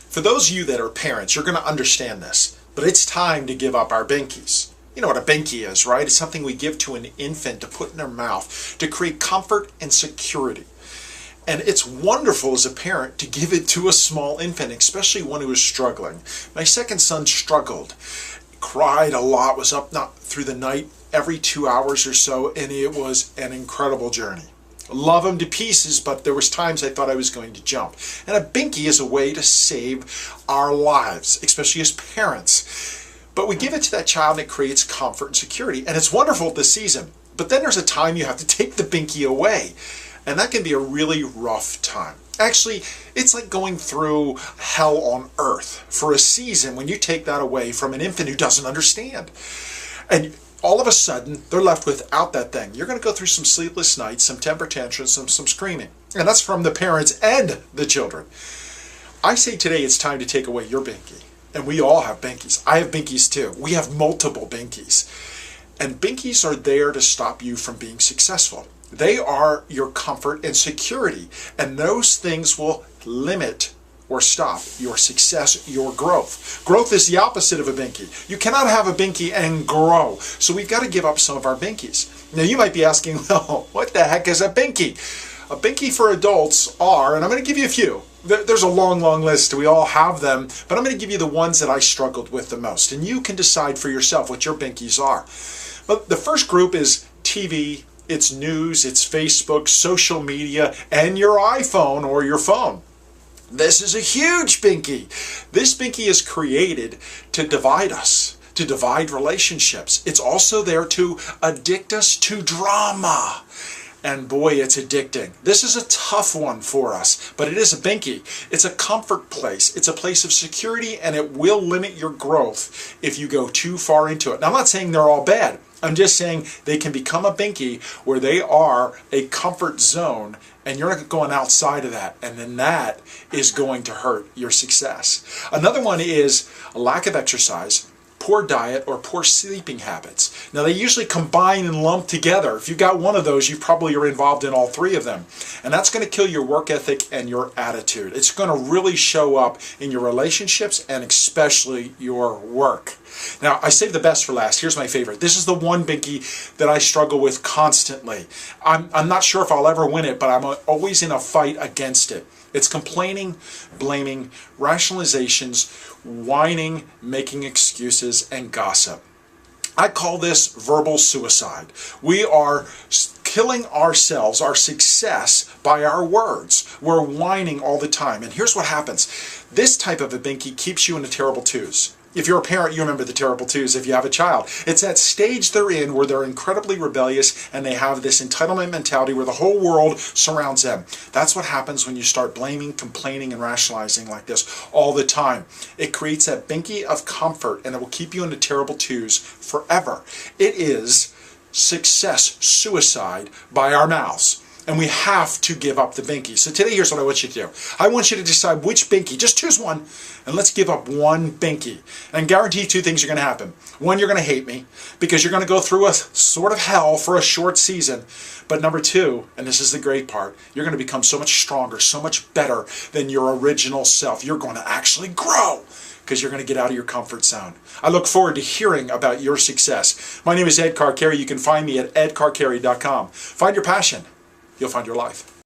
For those of you that are parents, you're going to understand this, but it's time to give up our binkies. You know what a binky is, right? It's something we give to an infant to put in their mouth to create comfort and security. And it's wonderful as a parent to give it to a small infant, especially one who is struggling. My second son struggled, cried a lot, was up not through the night every 2 hours or so, and it was an incredible journey. Love him to pieces, but there was times I thought I was going to jump. And a binky is a way to save our lives, especially as parents. But we give it to that child and it creates comfort and security. And it's wonderful this season. But then there's a time you have to take the binky away. And that can be a really rough time. Actually, it's like going through hell on earth for a season when you take that away from an infant who doesn't understand. And all of a sudden, they're left without that thing. You're going to go through some sleepless nights, some temper tantrums, some screaming. And that's from the parents and the children. I say today it's time to take away your binky. And we all have binkies. I have binkies too. We have multiple binkies. And binkies are there to stop you from being successful. They are your comfort and security. And those things will limit or stop your success, your growth. Growth is the opposite of a binky. You cannot have a binky and grow. So we've got to give up some of our binkies. Now you might be asking, well, what the heck is a binky? A binky for adults are, and I'm going to give you a few. There's a long, long list. We all have them, but I'm going to give you the ones that I struggled with the most. And you can decide for yourself what your binkies are. But the first group is TV, it's news, it's Facebook, social media, and your iPhone or your phone. This is a huge binky. This binky is created to divide us, to divide relationships. It's also there to addict us to drama. And boy, it's addicting. This is a tough one for us, but it is a binky. It's a comfort place. It's a place of security, and it will limit your growth if you go too far into it. Now, I'm not saying they're all bad. I'm just saying they can become a binky where they are a comfort zone and you're not going outside of that, and then that is going to hurt your success. Another one is a lack of exercise, poor diet, or poor sleeping habits. Now they usually combine and lump together. If you've got one of those, you probably are involved in all three of them. And that's going to kill your work ethic and your attitude. It's going to really show up in your relationships and especially your work. Now, I saved the best for last. Here's my favorite. This is the one binky that I struggle with constantly. I'm not sure if I'll ever win it, but I'm always in a fight against it. It's complaining, blaming, rationalizations, whining, making excuses, and gossip. I call this verbal suicide. We are killing ourselves, our success, by our words. We're whining all the time. And here's what happens. This type of a binky keeps you in a terrible twos. If you're a parent, you remember the terrible twos if you have a child. It's that stage they're in where they're incredibly rebellious and they have this entitlement mentality where the whole world surrounds them. That's what happens when you start blaming, complaining, and rationalizing like this all the time. It creates that binky of comfort and it will keep you in the terrible twos forever. It is success suicide by our mouths. And we have to give up the binky. So today, here's what I want you to do. I want you to decide which binky. Just choose one, and let's give up one binky. And I guarantee two things are going to happen. One, you're going to hate me, because you're going to go through a sort of hell for a short season. But number two, and this is the great part, you're going to become so much stronger, so much better than your original self. You're going to actually grow, because you're going to get out of your comfort zone. I look forward to hearing about your success. My name is Ed Carcarey. You can find me at edcarcarey.com. Find your passion. You'll find your life.